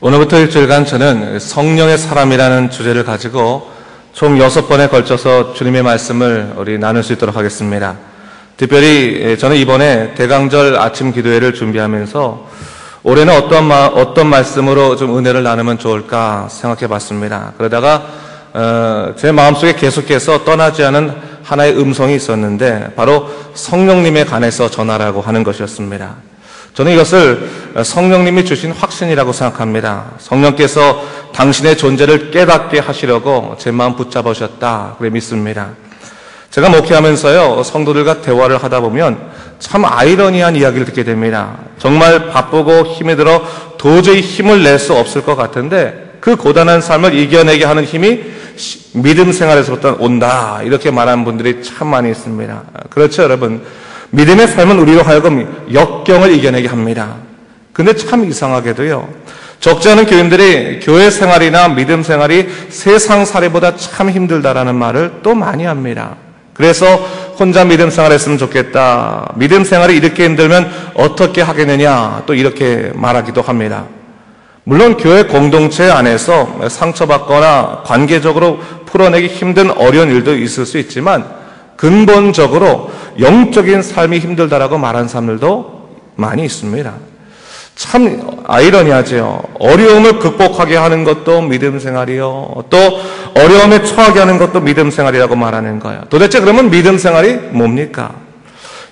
오늘부터 일주일간 저는 성령의 사람이라는 주제를 가지고 총 6번에 걸쳐서 주님의 말씀을 우리 나눌 수 있도록 하겠습니다. 특별히 저는 이번에 대강절 아침 기도회를 준비하면서 올해는 어떤 말씀으로 좀 은혜를 나누면 좋을까 생각해 봤습니다. 그러다가 제 마음속에 계속해서 떠나지 않은 하나의 음성이 있었는데 바로 성령님에 관해서 전하라고 하는 것이었습니다. 저는 이것을 성령님이 주신 확신이라고 생각합니다. 성령께서 당신의 존재를 깨닫게 하시려고 제 마음 붙잡아 주셨다, 그래 믿습니다. 제가 목회하면서요, 성도들과 대화를 하다 보면 참 아이러니한 이야기를 듣게 됩니다. 정말 바쁘고 힘이 들어 도저히 힘을 낼 수 없을 것 같은데 그 고단한 삶을 이겨내게 하는 힘이 믿음 생활에서부터 온다, 이렇게 말하는 분들이 참 많이 있습니다. 그렇죠, 여러분. 믿음의 삶은 우리로 하여금 역경을 이겨내게 합니다. 근데 참 이상하게도요, 적지 않은 교인들이 교회 생활이나 믿음 생활이 세상 살이보다 참 힘들다라는 말을 또 많이 합니다. 그래서 혼자 믿음 생활했으면 좋겠다, 믿음 생활이 이렇게 힘들면 어떻게 하겠느냐, 또 이렇게 말하기도 합니다. 물론 교회 공동체 안에서 상처받거나 관계적으로 풀어내기 힘든 어려운 일도 있을 수 있지만 근본적으로 영적인 삶이 힘들다라고 말하는 사람들도 많이 있습니다. 참 아이러니하죠. 어려움을 극복하게 하는 것도 믿음 생활이요, 또 어려움에 처하게 하는 것도 믿음 생활이라고 말하는 거예요. 도대체 그러면 믿음 생활이 뭡니까?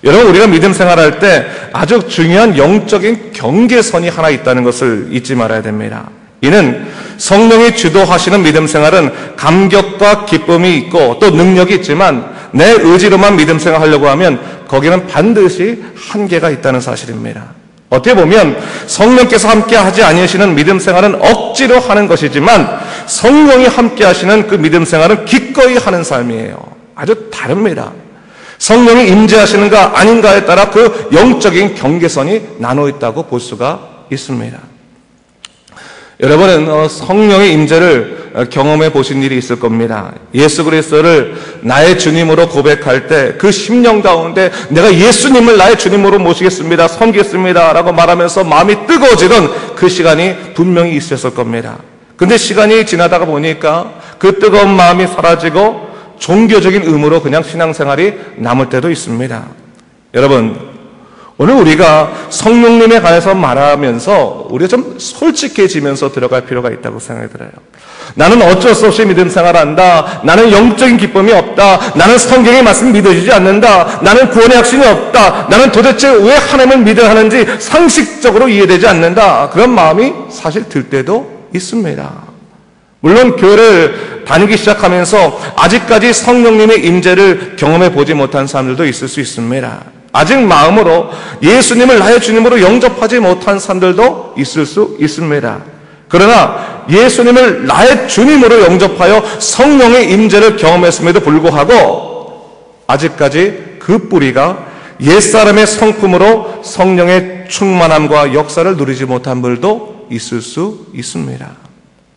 여러분, 우리가 믿음 생활할 때 아주 중요한 영적인 경계선이 하나 있다는 것을 잊지 말아야 됩니다. 이는 성령이 주도하시는 믿음 생활은 감격과 기쁨이 있고 또 능력이 있지만 내 의지로만 믿음 생활하려고 하면 거기는 반드시 한계가 있다는 사실입니다. 어떻게 보면 성령께서 함께 하지 아니하시는 믿음 생활은 억지로 하는 것이지만 성령이 함께 하시는 그 믿음 생활은 기꺼이 하는 삶이에요. 아주 다릅니다. 성령이 임재하시는가 아닌가에 따라 그 영적인 경계선이 나눠 있다고 볼 수가 있습니다. 여러분은 성령의 임재를 경험해 보신 일이 있을 겁니다. 예수 그리스도를 나의 주님으로 고백할 때 그 심령 가운데 내가 예수님을 나의 주님으로 모시겠습니다, 섬기겠습니다 라고 말하면서 마음이 뜨거워지던 그 시간이 분명히 있었을 겁니다. 근데 시간이 지나다가 보니까 그 뜨거운 마음이 사라지고 종교적인 의무로 그냥 신앙생활이 남을 때도 있습니다. 여러분, 오늘 우리가 성령님에 관해서 말하면서 우리가 좀 솔직해지면서 들어갈 필요가 있다고 생각이 들어요. 나는 어쩔 수 없이 믿음 생활한다, 나는 영적인 기쁨이 없다, 나는 성경의 말씀 믿어지지 않는다, 나는 구원의 확신이 없다, 나는 도대체 왜 하나님을 믿어야 하는지 상식적으로 이해되지 않는다, 그런 마음이 사실 들 때도 있습니다. 물론 교회를 다니기 시작하면서 아직까지 성령님의 임재를 경험해 보지 못한 사람들도 있을 수 있습니다. 아직 마음으로 예수님을 나의 주님으로 영접하지 못한 사람들도 있을 수 있습니다. 그러나 예수님을 나의 주님으로 영접하여 성령의 임재를 경험했음에도 불구하고 아직까지 그 뿌리가 옛사람의 성품으로 성령의 충만함과 역사를 누리지 못한 분들도 있을 수 있습니다.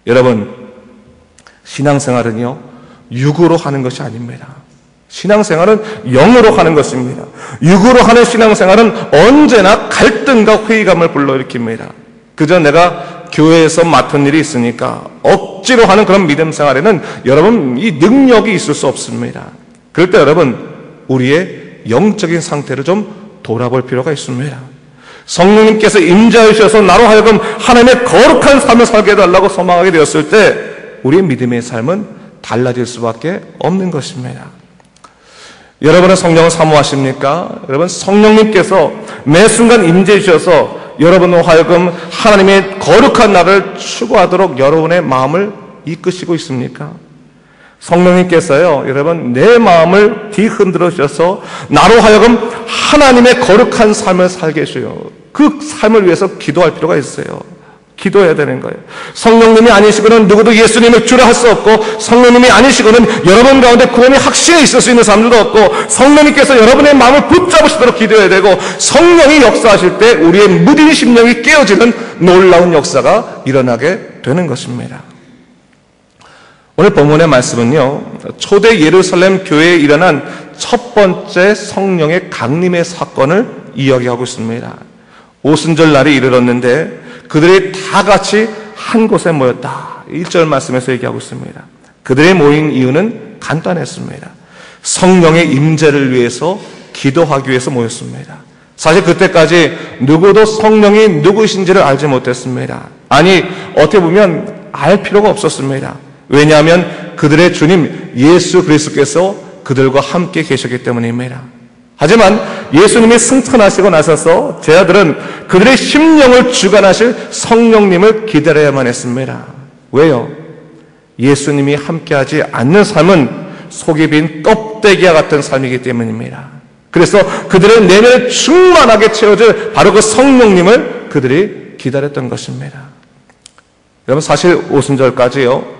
여러분, 신앙생활은요, 육으로 하는 것이 아닙니다. 신앙생활은 영으로 하는 것입니다. 육으로 하는 신앙생활은 언제나 갈등과 회의감을 불러일으킵니다. 그저 내가 교회에서 맡은 일이 있으니까 억지로 하는 그런 믿음 생활에는 여러분 이 능력이 있을 수 없습니다. 그럴 때 여러분, 우리의 영적인 상태를 좀 돌아볼 필요가 있습니다. 성령님께서 임재하셔서 나로 하여금 하나님의 거룩한 삶을 살게 해달라고 소망하게 되었을 때 우리의 믿음의 삶은 달라질 수밖에 없는 것입니다. 여러분은 성령을 사모하십니까? 여러분, 성령님께서 매 순간 임재해 주셔서 여러분으로 하여금 하나님의 거룩한 나를 추구하도록 여러분의 마음을 이끄시고 있습니까? 성령님께서요, 여러분, 내 마음을 뒤흔들어 주셔서 나로 하여금 하나님의 거룩한 삶을 살게 해주셔요. 그 삶을 위해서 기도할 필요가 있어요. 기도해야 되는 거예요. 성령님이 아니시고는 누구도 예수님을 주라 할 수 없고, 성령님이 아니시고는 여러분 가운데 구원이 확실히 있을 수 있는 사람들도 없고, 성령님께서 여러분의 마음을 붙잡으시도록 기도해야 되고, 성령이 역사하실 때 우리의 무딘 심령이 깨어지는 놀라운 역사가 일어나게 되는 것입니다. 오늘 본문의 말씀은요, 초대 예루살렘 교회에 일어난 첫 번째 성령의 강림의 사건을 이야기하고 있습니다. 오순절 날이 이르렀는데 그들이 다 같이 한 곳에 모였다. 1절 말씀에서 얘기하고 있습니다. 그들이 모인 이유는 간단했습니다. 성령의 임재를 위해서 기도하기 위해서 모였습니다. 사실 그때까지 누구도 성령이 누구신지를 알지 못했습니다. 아니, 어떻게 보면 알 필요가 없었습니다. 왜냐하면 그들의 주님 예수 그리스도께서 그들과 함께 계셨기 때문입니다. 하지만 예수님이 승천하시고 나서서 제자들은 그들의 심령을 주관하실 성령님을 기다려야만 했습니다. 왜요? 예수님이 함께하지 않는 삶은 속이 빈 껍데기와 같은 삶이기 때문입니다. 그래서 그들의 내면을 충만하게 채워줄 바로 그 성령님을 그들이 기다렸던 것입니다. 여러분, 사실 오순절까지요,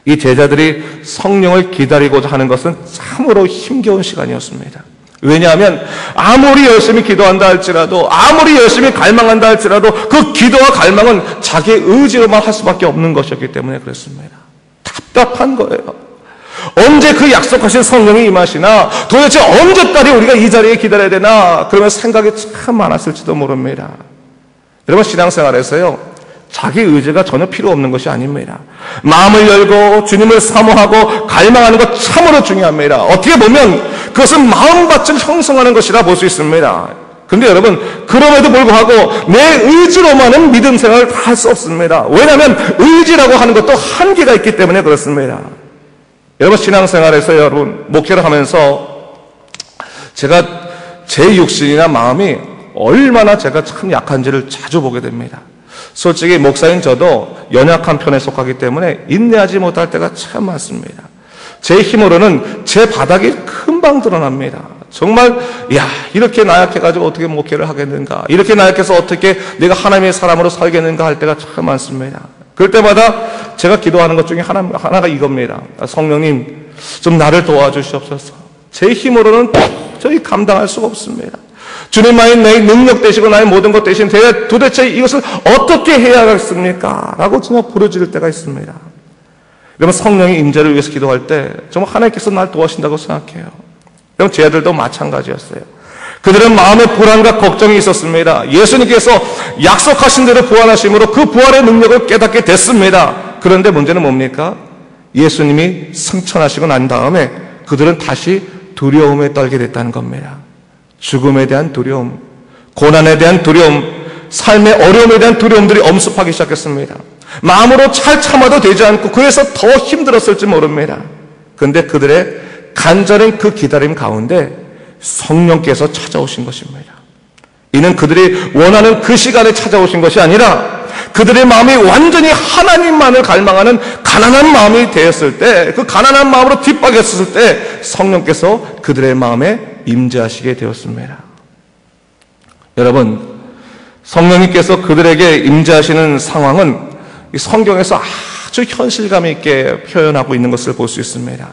이 제자들이 성령을 기다리고자 하는 것은 참으로 힘겨운 시간이었습니다. 왜냐하면 아무리 열심히 기도한다 할지라도, 아무리 열심히 갈망한다 할지라도 그 기도와 갈망은 자기의 의지로만 할 수밖에 없는 것이었기 때문에 그렇습니다. 답답한 거예요. 언제 그 약속하신 성령이 임하시나, 도대체 언제까지 우리가 이 자리에 기다려야 되나, 그러면 생각이 참 많았을지도 모릅니다. 여러분, 신앙생활에서요, 자기 의지가 전혀 필요 없는 것이 아닙니다. 마음을 열고 주님을 사모하고 갈망하는 것 참으로 중요합니다. 어떻게 보면 그것은 마음밭을 형성하는 것이라 볼 수 있습니다. 그런데 여러분, 그럼에도 불구하고 내 의지로만은 믿음 생활을 할 수 없습니다. 왜냐하면 의지라고 하는 것도 한계가 있기 때문에 그렇습니다. 여러분, 신앙생활에서 여러분 목회를 하면서 제가 제 육신이나 마음이 얼마나 제가 참 약한지를 자주 보게 됩니다. 솔직히 목사인 저도 연약한 편에 속하기 때문에 인내하지 못할 때가 참 많습니다. 제 힘으로는 제 바닥이 금방 드러납니다. 정말 이렇게 나약해가지고 어떻게 목회를 하겠는가, 이렇게 나약해서 어떻게 내가 하나님의 사람으로 살겠는가 할 때가 참 많습니다. 그럴 때마다 제가 기도하는 것 중에 하나가 이겁니다. 성령님, 좀 나를 도와주시옵소서. 제 힘으로는 도저히 감당할 수가 없습니다. 주님만이 나의 능력 되시고 나의 모든 것 되신 도대체 이것을 어떻게 해야 하겠습니까? 라고 정말 부르짖을 때가 있습니다. 여러분, 성령의 임재를 위해서 기도할 때 정말 하나님께서 날 도와신다고 생각해요. 여러분, 제 아들도 마찬가지였어요. 그들은 마음의 불안과 걱정이 있었습니다. 예수님께서 약속하신 대로 부활하심으로 그 부활의 능력을 깨닫게 됐습니다. 그런데 문제는 뭡니까? 예수님이 승천하시고 난 다음에 그들은 다시 두려움에 떨게 됐다는 겁니다. 죽음에 대한 두려움, 고난에 대한 두려움, 삶의 어려움에 대한 두려움들이 엄습하기 시작했습니다. 마음으로 잘 참아도 되지 않고 그래서 더 힘들었을지 모릅니다. 그런데 그들의 간절한 그 기다림 가운데 성령께서 찾아오신 것입니다. 이는 그들이 원하는 그 시간에 찾아오신 것이 아니라 그들의 마음이 완전히 하나님만을 갈망하는 가난한 마음이 되었을 때, 그 가난한 마음으로 뒷박였을 때 성령께서 그들의 마음에 임재하시게 되었습니다. 여러분, 성령님께서 그들에게 임재하시는 상황은 이 성경에서 아주 현실감 있게 표현하고 있는 것을 볼 수 있습니다.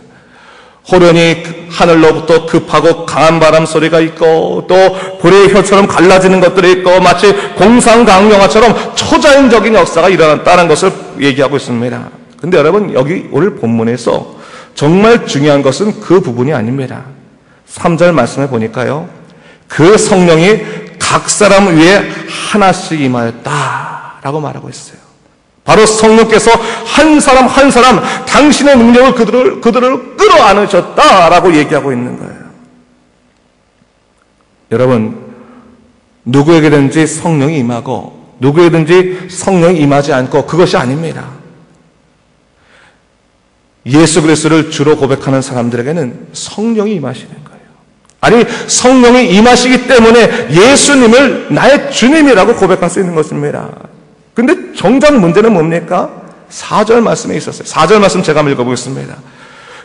호련히 하늘로부터 급하고 강한 바람 소리가 있고, 또 불의 혀처럼 갈라지는 것들이 있고, 마치 공상강령화처럼 초자연적인 역사가 일어났다는 것을 얘기하고 있습니다. 그런데 여러분, 여기 오늘 본문에서 정말 중요한 것은 그 부분이 아닙니다. 3절 말씀에 보니까요, 그 성령이 각 사람 위에 하나씩 임하였다라고 말하고 있어요. 바로 성령께서 한 사람 한 사람 당신의 능력을 그들을 끌어안으셨다라고 얘기하고 있는 거예요. 여러분, 누구에게든지 성령이 임하고 누구에게든지 성령이 임하지 않고 그것이 아닙니다. 예수 그리스도를 주로 고백하는 사람들에게는 성령이 임하시는 거예요. 아니, 성령이 임하시기 때문에 예수님을 나의 주님이라고 고백할 수 있는 것입니다. 근데 정작 문제는 뭡니까? 4절 말씀에 있었어요. 4절 말씀 제가 한번 읽어보겠습니다.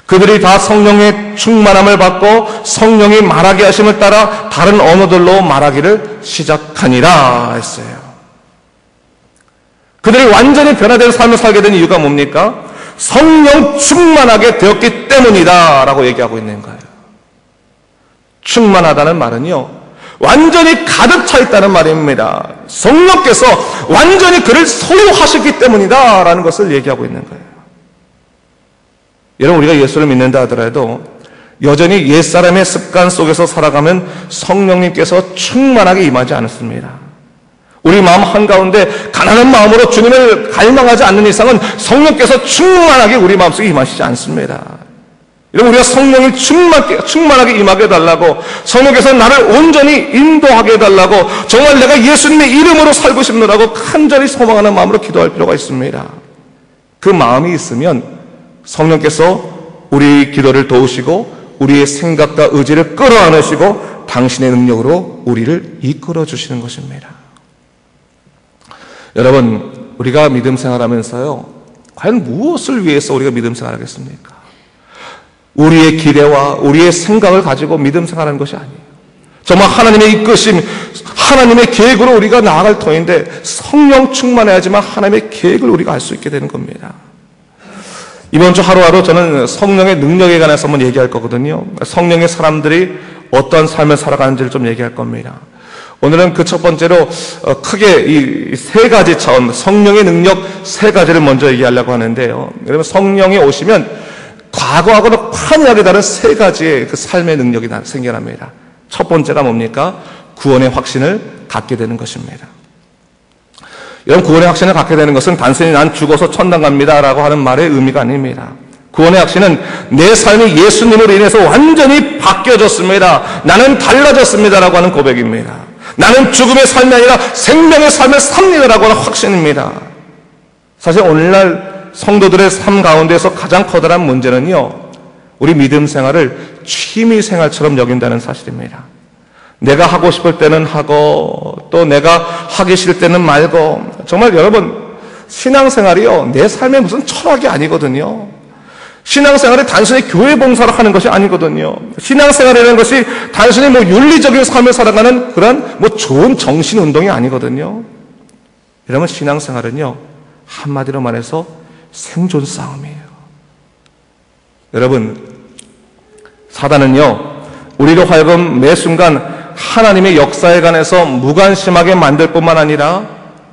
그들이 다 성령의 충만함을 받고 성령이 말하게 하심을 따라 다른 언어들로 말하기를 시작하니라 했어요. 그들이 완전히 변화된 삶을 살게 된 이유가 뭡니까? 성령 충만하게 되었기 때문이다 라고 얘기하고 있는 거예요. 충만하다는 말은요, 완전히 가득 차 있다는 말입니다. 성령께서 완전히 그를 소유하셨기 때문이다 라는 것을 얘기하고 있는 거예요. 여러분, 우리가 예수를 믿는다 하더라도 여전히 옛사람의 습관 속에서 살아가면 성령님께서 충만하게 임하지 않습니다. 우리 마음 한가운데 가난한 마음으로 주님을 갈망하지 않는 이상은 성령께서 충만하게 우리 마음속에 임하시지 않습니다. 여러분, 우리가 성령을 충만하게 임하게 해달라고, 성령께서 나를 온전히 인도하게 해달라고, 정말 내가 예수님의 이름으로 살고 싶노라고 간절히 소망하는 마음으로 기도할 필요가 있습니다. 그 마음이 있으면 성령께서 우리 기도를 도우시고 우리의 생각과 의지를 끌어안으시고 당신의 능력으로 우리를 이끌어 주시는 것입니다. 여러분, 우리가 믿음 생활하면서요, 과연 무엇을 위해서 우리가 믿음 생활하겠습니까? 우리의 기대와 우리의 생각을 가지고 믿음 생활하는 것이 아니에요. 정말 하나님의 이끄심, 하나님의 계획으로 우리가 나아갈 터인데 성령 충만해야지만 하나님의 계획을 우리가 알 수 있게 되는 겁니다. 이번 주 하루하루 저는 성령의 능력에 관해서 한번 얘기할 거거든요. 성령의 사람들이 어떤 삶을 살아가는지를 좀 얘기할 겁니다. 오늘은 그 첫 번째로 크게 이 세 가지 차원, 성령의 능력 세 가지를 먼저 얘기하려고 하는데요. 여러분, 성령이 오시면 과거하고는 판이하게 다른 세 가지의 그 삶의 능력이 생겨납니다. 첫 번째가 뭡니까? 구원의 확신을 갖게 되는 것입니다. 여러분, 구원의 확신을 갖게 되는 것은 단순히 난 죽어서 천당 갑니다라고 하는 말의 의미가 아닙니다. 구원의 확신은 내 삶이 예수님으로 인해서 완전히 바뀌어졌습니다. 나는 달라졌습니다라고 하는 고백입니다. 나는 죽음의 삶이 아니라 생명의 삶을 삽니다라고 하는 확신입니다. 사실 오늘날 성도들의 삶 가운데서 가장 커다란 문제는요, 우리 믿음 생활을 취미 생활처럼 여긴다는 사실입니다. 내가 하고 싶을 때는 하고 또 내가 하기 싫을 때는 말고, 정말 여러분, 신앙생활이요, 내 삶의 무슨 철학이 아니거든요. 신앙생활이 단순히 교회 봉사를 하는 것이 아니거든요. 신앙생활이라는 것이 단순히 윤리적인 삶을 살아가는 그런 좋은 정신운동이 아니거든요. 여러분, 신앙생활은요, 한마디로 말해서 생존 싸움이에요. 여러분, 사단은요, 우리로 하여금 매 순간 하나님의 역사에 관해서 무관심하게 만들 뿐만 아니라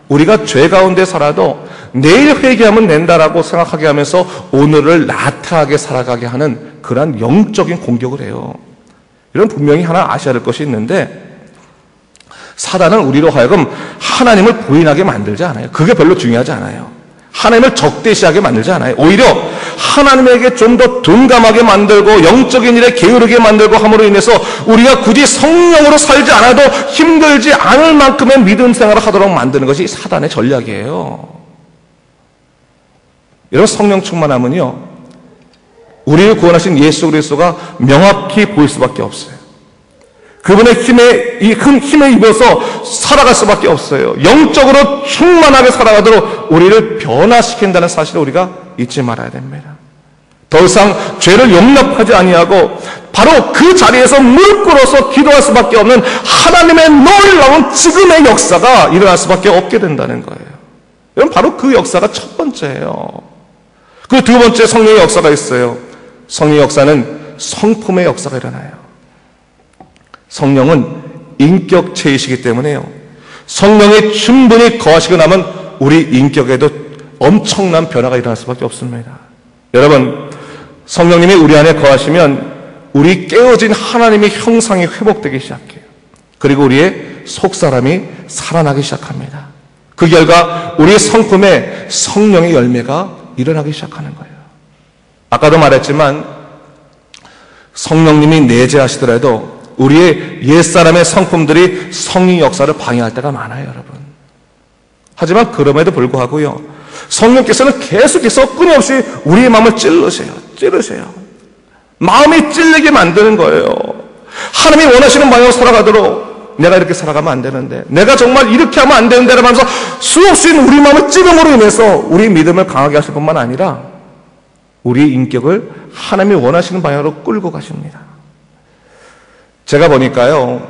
우리가 죄 가운데 살아도 내일 회개하면 된다라고 생각하게 하면서 오늘을 나태하게 살아가게 하는 그러한 영적인 공격을 해요. 이런 분명히 하나 아셔야 될 것이 있는데, 사단은 우리로 하여금 하나님을 부인하게 만들지 않아요. 그게 별로 중요하지 않아요. 하나님을 적대시하게 만들지 않아요. 오히려 하나님에게 좀 더 둔감하게 만들고 영적인 일에 게으르게 만들고 함으로 인해서 우리가 굳이 성령으로 살지 않아도 힘들지 않을 만큼의 믿음 생활을 하도록 만드는 것이 사단의 전략이에요. 여러분, 성령 충만하면요, 우리를 구원하신 예수 그리스도가 명확히 보일 수밖에 없어요. 그분의 힘에 입어서 살아갈 수밖에 없어요. 영적으로 충만하게 살아가도록 우리를 변화시킨다는 사실을 우리가 잊지 말아야 됩니다. 더 이상 죄를 용납하지 아니하고 바로 그 자리에서 무릎 꿇어서 기도할 수밖에 없는 하나님의 놀라운 지금의 역사가 일어날 수밖에 없게 된다는 거예요. 여러분, 바로 그 역사가 첫 번째예요. 그 두 번째 성령의 역사가 있어요. 성령의 역사는 성품의 역사가 일어나요. 성령은 인격체이시기 때문에요, 성령이 충분히 거하시고 나면 우리 인격에도 엄청난 변화가 일어날 수밖에 없습니다. 여러분, 성령님이 우리 안에 거하시면 우리 깨어진 하나님의 형상이 회복되기 시작해요. 그리고 우리의 속사람이 살아나기 시작합니다. 그 결과 우리의 성품에 성령의 열매가 일어나기 시작하는 거예요. 아까도 말했지만 성령님이 내재하시더라도 우리의 옛사람의 성품들이 성령 역사를 방해할 때가 많아요, 여러분. 하지만 그럼에도 불구하고요, 성령께서는 계속해서 끊임없이 우리의 마음을 찔르세요. 마음이 찔리게 만드는 거예요. 하나님이 원하시는 방향으로 살아가도록, 내가 이렇게 살아가면 안 되는데, 내가 정말 이렇게 하면 안 되는데 라면서 수없이 우리 마음을 찌름으로 인해서 우리 믿음을 강하게 하실 뿐만 아니라 우리의 인격을 하나님이 원하시는 방향으로 끌고 가십니다. 제가 보니까요,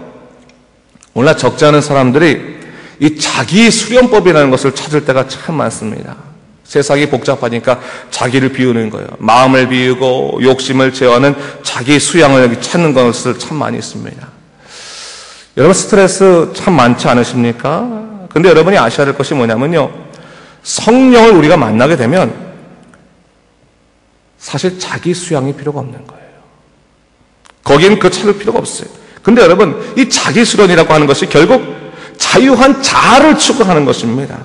오늘날 적지 않은 사람들이 이 자기 수련법이라는 것을 찾을 때가 참 많습니다. 세상이 복잡하니까 자기를 비우는 거예요. 마음을 비우고 욕심을 제어하는 자기 수양을 찾는 것을 참 많이 있습니다. 여러분, 스트레스 참 많지 않으십니까? 근데 여러분이 아셔야 될 것이 뭐냐면요, 성령을 우리가 만나게 되면 사실 자기 수양이 필요가 없는 거예요. 거긴 그 찾을 필요가 없어요. 근데 여러분, 이 자기 수련이라고 하는 것이 결국 자유한 자아를 추구하는 것입니다.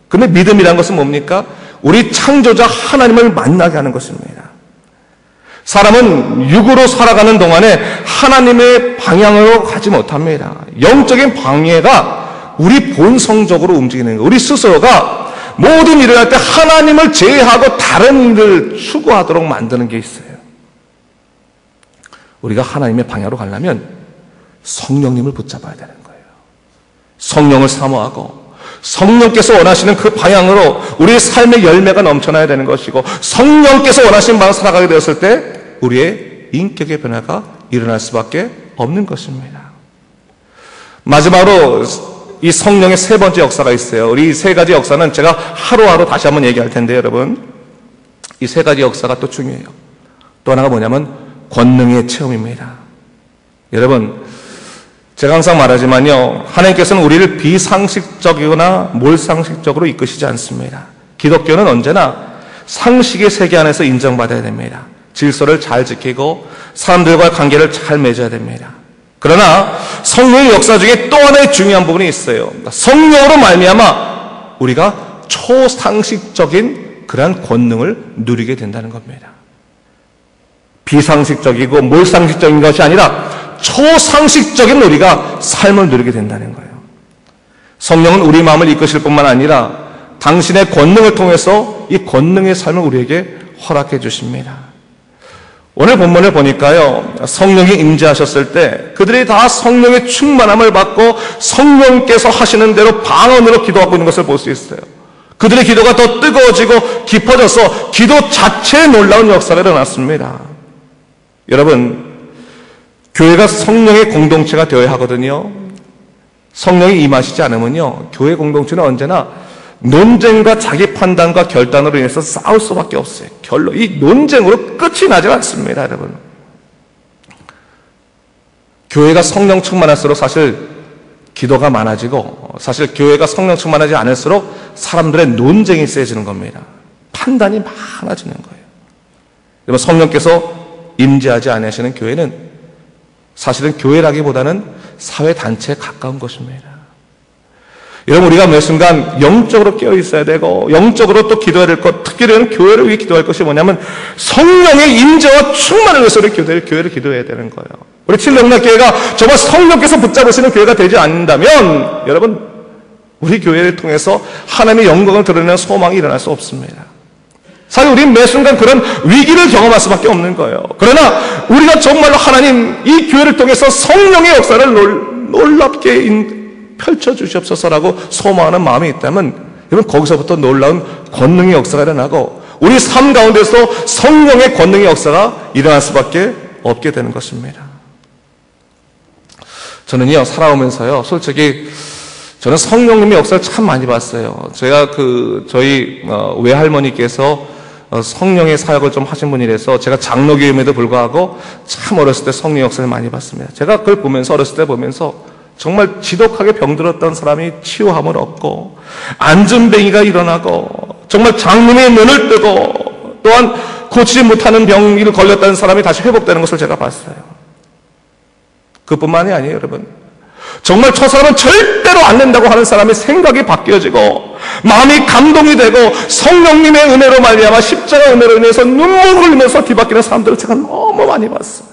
근데 믿음이란 것은 뭡니까? 우리 창조자 하나님을 만나게 하는 것입니다. 사람은 육으로 살아가는 동안에 하나님의 방향으로 가지 못합니다. 영적인 방해가 우리 본성적으로 움직이는 거예요. 우리 스스로가 모든 일을 할 때 하나님을 제외하고 다른 일을 추구하도록 만드는 게 있어요. 우리가 하나님의 방향으로 가려면 성령님을 붙잡아야 되는 거예요. 성령을 사모하고 성령께서 원하시는 그 방향으로 우리의 삶의 열매가 넘쳐나야 되는 것이고, 성령께서 원하시는 방향으로 살아가게 되었을 때 우리의 인격의 변화가 일어날 수밖에 없는 것입니다. 마지막으로 이 성령의 세 번째 역사가 있어요. 우리 이 세 가지 역사는 제가 하루하루 다시 한번 얘기할 텐데, 여러분, 이 세 가지 역사가 또 중요해요. 또 하나가 뭐냐면 권능의 체험입니다. 여러분, 제가 항상 말하지만요, 하나님께서는 우리를 비상식적이거나 몰상식적으로 이끄시지 않습니다. 기독교는 언제나 상식의 세계 안에서 인정받아야 됩니다. 질서를 잘 지키고 사람들과의 관계를 잘 맺어야 됩니다. 그러나 성령의 역사 중에 또 하나의 중요한 부분이 있어요. 성령으로 말미암아 우리가 초상식적인 그러한 권능을 누리게 된다는 겁니다. 비상식적이고 몰상식적인 것이 아니라 초상식적인 우리가 삶을 누리게 된다는 거예요. 성령은 우리 마음을 이끄실 뿐만 아니라 당신의 권능을 통해서 이 권능의 삶을 우리에게 허락해 주십니다. 오늘 본문을 보니까요, 성령이 임재하셨을 때 그들이 다 성령의 충만함을 받고 성령께서 하시는 대로 방언으로 기도하고 있는 것을 볼 수 있어요. 그들의 기도가 더 뜨거워지고 깊어져서 기도 자체에 놀라운 역사가 일어났습니다. 여러분, 교회가 성령의 공동체가 되어야 하거든요. 성령이 임하시지 않으면요, 교회 공동체는 언제나 논쟁과 자기 판단과 결단으로 인해서 싸울 수밖에 없어요. 결론, 이 논쟁으로 끝이 나지 않습니다, 여러분. 교회가 성령 충만할수록 사실 기도가 많아지고, 사실 교회가 성령 충만하지 않을수록 사람들의 논쟁이 세지는 겁니다. 판단이 많아지는 거예요. 여러분, 성령께서 임재하지 않으시는 교회는 사실은 교회라기보다는 사회단체에 가까운 것입니다. 여러분, 우리가 매 순간 영적으로 깨어 있어야 되고 영적으로 또 기도해야 될 것, 특별히 교회를 위해 기도할 것이 뭐냐면 성령의 임재와 충만을 위해서 우리 교회를 기도해야 되는 거예요. 우리 칠령락교회가 정말 성령께서 붙잡으시는 교회가 되지 않는다면 여러분, 우리 교회를 통해서 하나님의 영광을 드러내는 소망이 일어날 수 없습니다. 사실 우리는 매 순간 그런 위기를 경험할 수밖에 없는 거예요. 그러나 우리가 정말로 하나님, 이 교회를 통해서 성령의 역사를 놀랍게 펼쳐주시옵소서라고 소망하는 마음이 있다면 여러분, 거기서부터 놀라운 권능의 역사가 일어나고 우리 삶 가운데서 성령의 권능의 역사가 일어날 수밖에 없게 되는 것입니다. 저는요, 살아오면서요, 솔직히 저는 성령님의 역사를 참 많이 봤어요. 제가 저희 외할머니께서 성령의 사역을 좀 하신 분이라서 제가 장로교임에도 불구하고 참 어렸을 때 성령 역사를 많이 봤습니다. 제가 그걸 보면서, 어렸을 때 보면서 정말 지독하게 병들었던 사람이 치유함을 얻고, 안전뱅이가 일어나고, 정말 장님의 눈을 뜨고, 또한 고치지 못하는 병이 걸렸다는 사람이 다시 회복되는 것을 제가 봤어요. 그뿐만이 아니에요, 여러분. 정말 저 사람은 절대로 안 된다고 하는 사람의 생각이 바뀌어지고 마음이 감동이 되고 성령님의 은혜로 말미암아 십자가 은혜로 인해서 눈물을 흘리면서 뒤바뀌는 사람들을 제가 너무 많이 봤어요.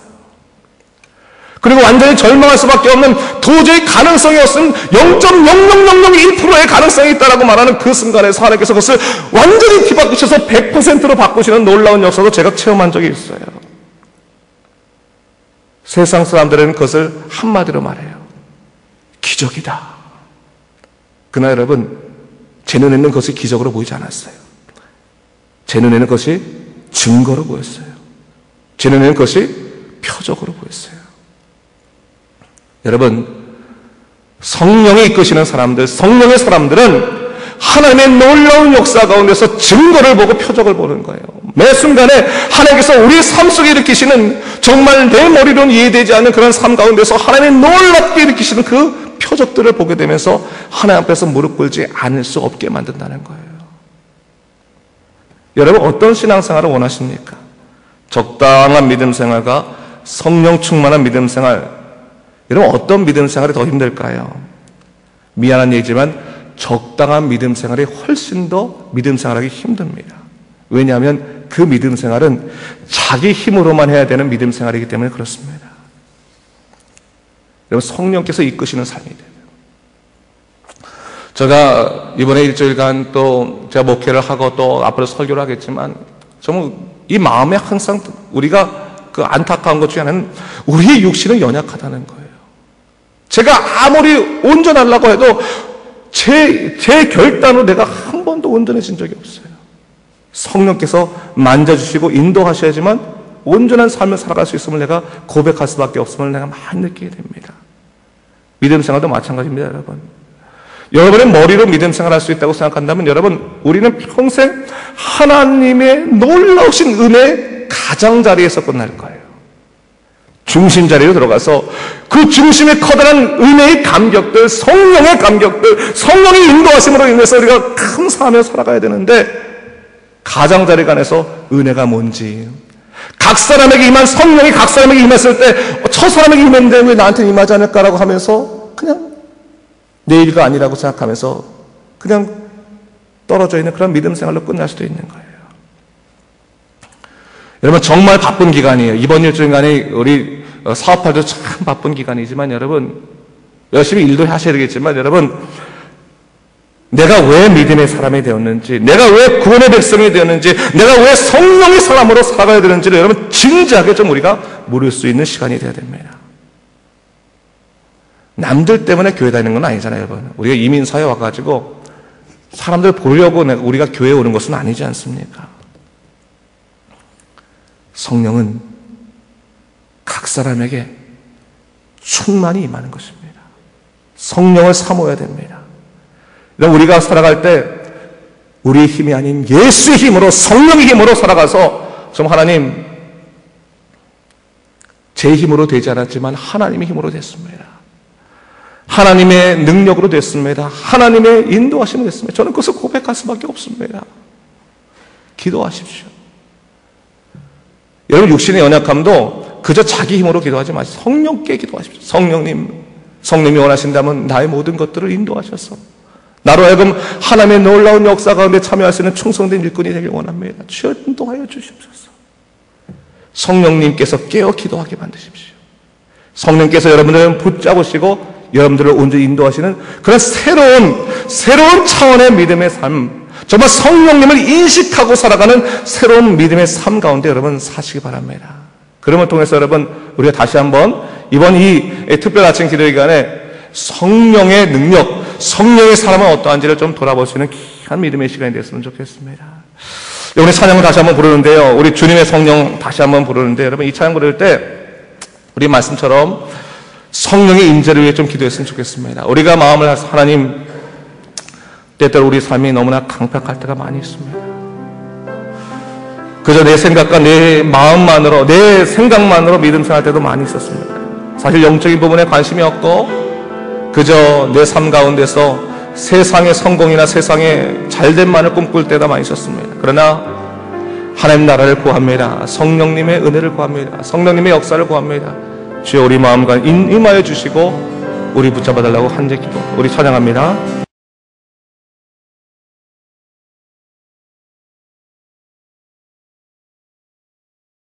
그리고 완전히 절망할 수밖에 없는, 도저히 가능성이 없는 0.0001%의 가능성이 있다라고 말하는 그 순간에서 하나님께서 그것을 완전히 뒤바꾸셔서 100%로 바꾸시는 놀라운 역사도 제가 체험한 적이 있어요. 세상 사람들은 그것을 한마디로 말해요. 기적이다. 그러나 여러분, 제 눈에는 그것이 기적으로 보이지 않았어요. 제 눈에는 그것이 증거로 보였어요. 제 눈에는 그것이 표적으로 보였어요. 여러분, 성령이 이끄시는 사람들, 성령의 사람들은 하나님의 놀라운 역사 가운데서 증거를 보고 표적을 보는 거예요. 매 순간에 하나님께서 우리 삶 속에 일으키시는, 정말 내 머리로는 이해되지 않는 그런 삶 가운데서 하나님의 놀랍게 일으키시는 그 표적들을 보게 되면서 하나님 앞에서 무릎 꿇지 않을 수 없게 만든다는 거예요. 여러분, 어떤 신앙생활을 원하십니까? 적당한 믿음 생활과 성령 충만한 믿음 생활, 여러분, 어떤 믿음 생활이 더 힘들까요? 미안한 얘기지만 적당한 믿음 생활이 훨씬 더 믿음 생활하기 힘듭니다. 왜냐하면 그 믿음 생활은 자기 힘으로만 해야 되는 믿음 생활이기 때문에 그렇습니다. 여러분, 성령께서 이끄시는 삶이 돼요. 제가 이번에 일주일간 또 제가 목회를 하고 또 앞으로 설교를 하겠지만 정말 이 마음에 항상 우리가 그 안타까운 것 중에 하나는 우리의 육신은 연약하다는 거예요. 제가 아무리 온전하려고 해도 제 결단으로 내가 한 번도 온전해진 적이 없어요. 성령께서 만져주시고 인도하셔야지만 온전한 삶을 살아갈 수 있음을 내가 고백할 수밖에 없음을 내가 많이 느끼게 됩니다. 믿음 생활도 마찬가지입니다, 여러분. 여러분의 머리로 믿음 생활할 수 있다고 생각한다면 여러분, 우리는 평생 하나님의 놀라우신 은혜의 가장자리에서 끝날 거예요. 중심 자리로 들어가서 그 중심의 커다란 은혜의 감격들, 성령의 감격들, 성령의 인도하심으로 인해서 우리가 감사하며 살아가야 되는데, 가장자리 간에서 은혜가 뭔지, 각 사람에게 임한 성령이 각 사람에게 임했을 때 저 사람에게 임했는데 왜 나한테 임하지 않을까라고 하면서 그냥 내 일가 아니라고 생각하면서 그냥 떨어져 있는 그런 믿음 생활로 끝날 수도 있는 거예요. 여러분, 정말 바쁜 기간이에요. 이번 일주일간이 우리 사업할 때 참 바쁜 기간이지만 여러분, 열심히 일도 하셔야 되겠지만 여러분, 내가 왜 믿음의 사람이 되었는지, 내가 왜 구원의 백성이 되었는지, 내가 왜 성령의 사람으로 살아가야 되는지를 여러분 진지하게 좀 우리가 물을 수 있는 시간이 되어야 됩니다. 남들 때문에 교회 다니는 건 아니잖아요, 여러분. 우리가 이민사회 와가지고 사람들 보려고 우리가 교회에 오는 것은 아니지 않습니까? 성령은 각 사람에게 충만히 임하는 것입니다. 성령을 사모해야 됩니다. 우리가 살아갈 때 우리의 힘이 아닌 예수의 힘으로, 성령의 힘으로 살아가서 좀 하나님, 제 힘으로 되지 않았지만 하나님의 힘으로 됐습니다. 하나님의 능력으로 됐습니다. 하나님의 인도하심으로 됐습니다. 저는 그것을 고백할 수밖에 없습니다. 기도하십시오. 여러분, 육신의 연약함도 그저 자기 힘으로 기도하지 마시고 성령께 기도하십시오. 성령님이 원하신다면 나의 모든 것들을 인도하셔서 나로 하여금 하나님의 놀라운 역사 가운데 참여할 수 있는 충성된 일꾼이 되길 원합니다. 주여, 인도하여 주시옵소서. 성령님께서 깨어 기도하게 만드십시오. 성령께서 여러분들을 붙잡으시고 여러분들을 온전히 인도하시는 그런 새로운 차원의 믿음의 삶, 정말 성령님을 인식하고 살아가는 새로운 믿음의 삶 가운데 여러분 사시기 바랍니다. 그럼을 통해서 여러분, 우리가 다시 한번 이번 이 특별 아침 기도 기간에 성령의 능력, 성령의 사람은 어떠한지를 좀 돌아볼 수 있는 귀한 믿음의 시간이 됐으면 좋겠습니다. 우리 찬양을 다시 한번 부르는데요, 우리 주님의 성령 다시 한번 부르는데, 여러분 이 찬양 부를 때 우리 말씀처럼 성령의 임재를 위해 좀 기도했으면 좋겠습니다. 우리가 마음을 하나님, 때때로 우리 삶이 너무나 강팍할 때가 많이 있습니다. 그저 내 생각과 내 마음만으로, 내 생각만으로 믿음 생활할 때도 많이 있었습니다. 사실 영적인 부분에 관심이 없고 그저 내 삶 가운데서 세상의 성공이나 세상의 잘됨만을 꿈꿀 때가 많이 있었습니다. 그러나 하나님 나라를 구합니다. 성령님의 은혜를 구합니다. 성령님의 역사를 구합니다. 주여, 우리 마음과 임하여 주시고 우리 붙잡아 달라고 한제 기도, 우리 찬양합니다.